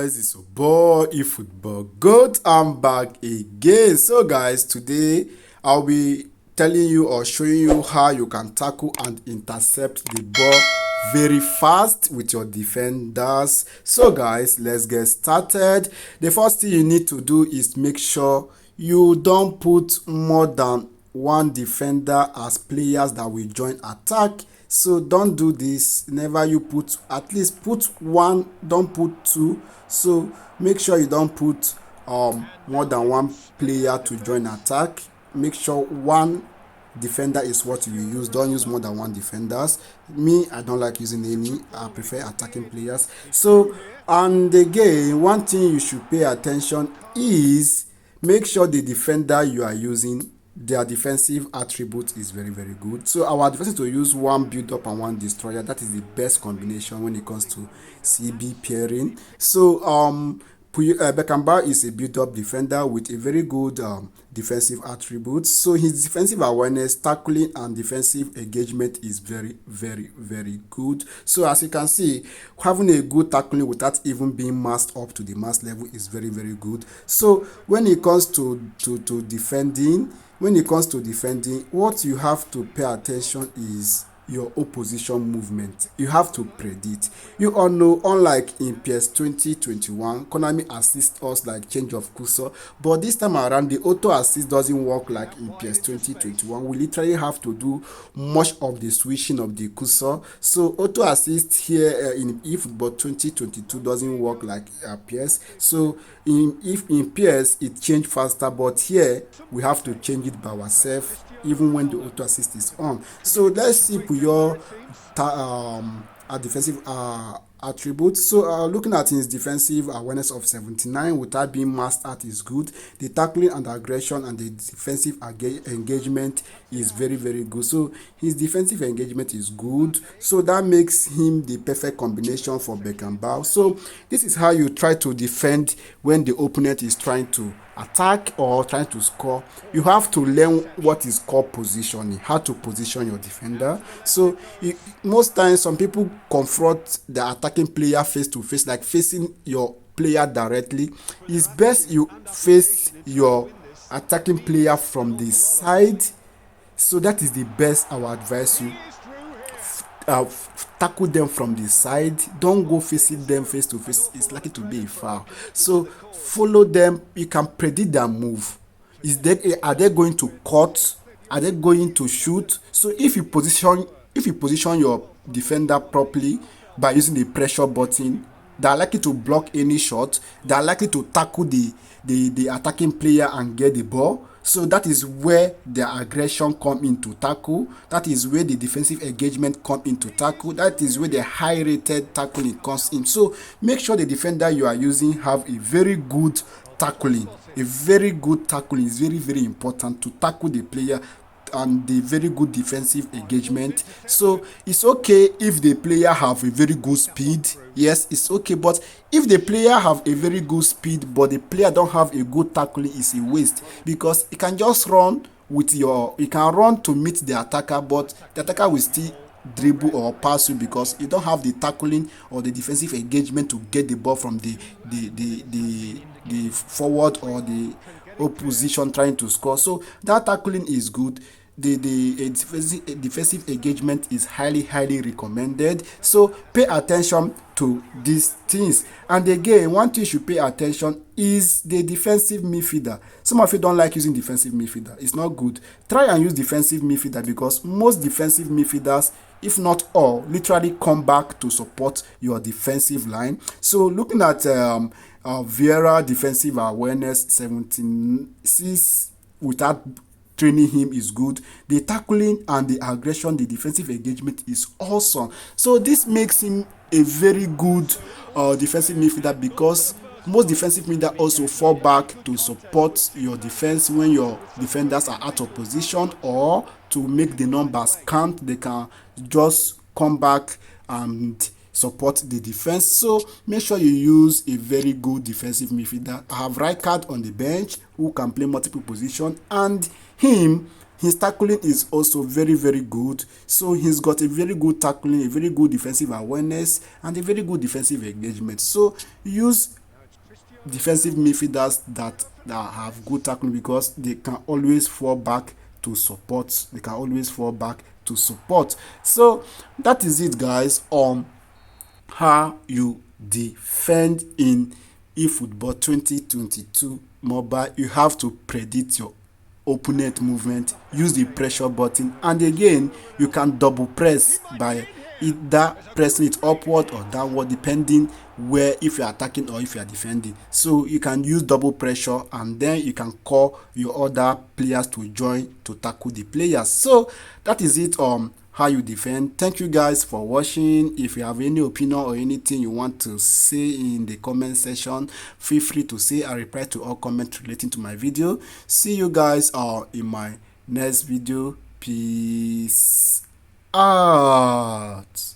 guys, it's your boy eFootball Goat. I'm back again. So guys, today I'll be telling you or showing you how you can tackle and intercept the ball very fast with your defenders. So guys, let's get started. The first thing you need to do is make sure you don't put more than one defender as players that will join attack. So don't do this. Never you put, at least put one, don't put two. So make sure you don't put more than one player to join attack. Make sure one defender is what you use. Don't use more than one defenders. Me, I don't like using any. I prefer attacking players. So, and again, one thing you should pay attention is make sure the defender you are using, their defensive attribute is very good. So our advice is to use one build up and one destroyer. That is the best combination when it comes to CB pairing. So Beckenbauer is a build-up defender with a very good defensive attributes. So his defensive awareness, tackling, and defensive engagement is very good. So as you can see, having a good tackling without even being masked up to the mass level is very good. So when it comes to defending, what you have to pay attention is your opposition movement. You have to predict. You all know, unlike in PS 2021, Konami assists us like change of cursor, but this time around the auto assist doesn't work like in PS 2021. We literally have to do much of the switching of the cursor. So auto assist here in eFootball 2022 doesn't work like PS. So in PS it changed faster, but here we have to change it by ourselves even when the auto assist is on. So let's see Puyol defensive attributes. So looking at his defensive awareness of 79 without being masked at is good. The tackling and aggression and the defensive engagement is very good. So his defensive engagement is good, so that makes him the perfect combination for Beckenbauer. So this is how you try to defend when the opponent is trying to attack or trying to score. You have to learn what is called positioning, how to position your defender. So most times some people confront the attacking player face to face, like facing your player directly. It's best you face your attacking player from the side. So that is the best I would advise you. Tackle them from the side. Don't go facing them face to face. It's likely to be a foul. So follow them. You can predict their move. Are they going to cut? Are they going to shoot? So if you position your defender properly by using the pressure button, they are likely to block any shot. They are likely to tackle the attacking player and get the ball. So that is where the aggression come into tackle. That is where the defensive engagement come into tackle. That is where the high rated tackling comes in. So make sure the defender you are using have a very good tackling. A very good tackling is very important to tackle the player, and the very good defensive engagement. So it's okay if the player have a very good speed. Yes, it's okay, but if the player have a very good speed but the player don't have a good tackling, it's a waste, because you can just run with you can run to meet the attacker, but the attacker will still dribble or pass you because you don't have the tackling or the defensive engagement to get the ball from the forward or the opposition trying to score. So that tackling is good. The defensive engagement is highly recommended. So pay attention to these things. And again, one thing you should pay attention is the defensive midfielder. Some of you don't like using defensive midfielder. It's not good. Try and use defensive midfielder, because most defensive midfielders, if not all, literally come back to support your defensive line. So looking at Vieira defensive awareness 76 without training him is good. The tackling and the aggression, the defensive engagement is awesome. So this makes him a very good defensive midfielder, because most defensive midfielders also fall back to support your defense when your defenders are out of position, or to make the numbers count. They can just come back and support the defense. So make sure you use a very good defensive midfielder. I have Rijkaard on the bench who can play multiple positions, and his tackling is also very good. So he's got a very good tackling, a very good defensive awareness, and a very good defensive engagement. So use defensive midfielders that have good tackling, because they can always fall back to support. They can always fall back to support. So that is it, guys, on how you defend in eFootball 2022 mobile. You have to predict your opponent movement, use the pressure button, and again you can double press by either pressing it upward or downward, depending where, if you're attacking or if you're defending. So you can use double pressure, and then you can call your other players to join to tackle the players. So that is it, how you defend. Thank you guys for watching. If you have any opinion or anything you want to say in the comment section, feel free to say. I reply to all comments relating to my video. See you guys in my next video. Peace out.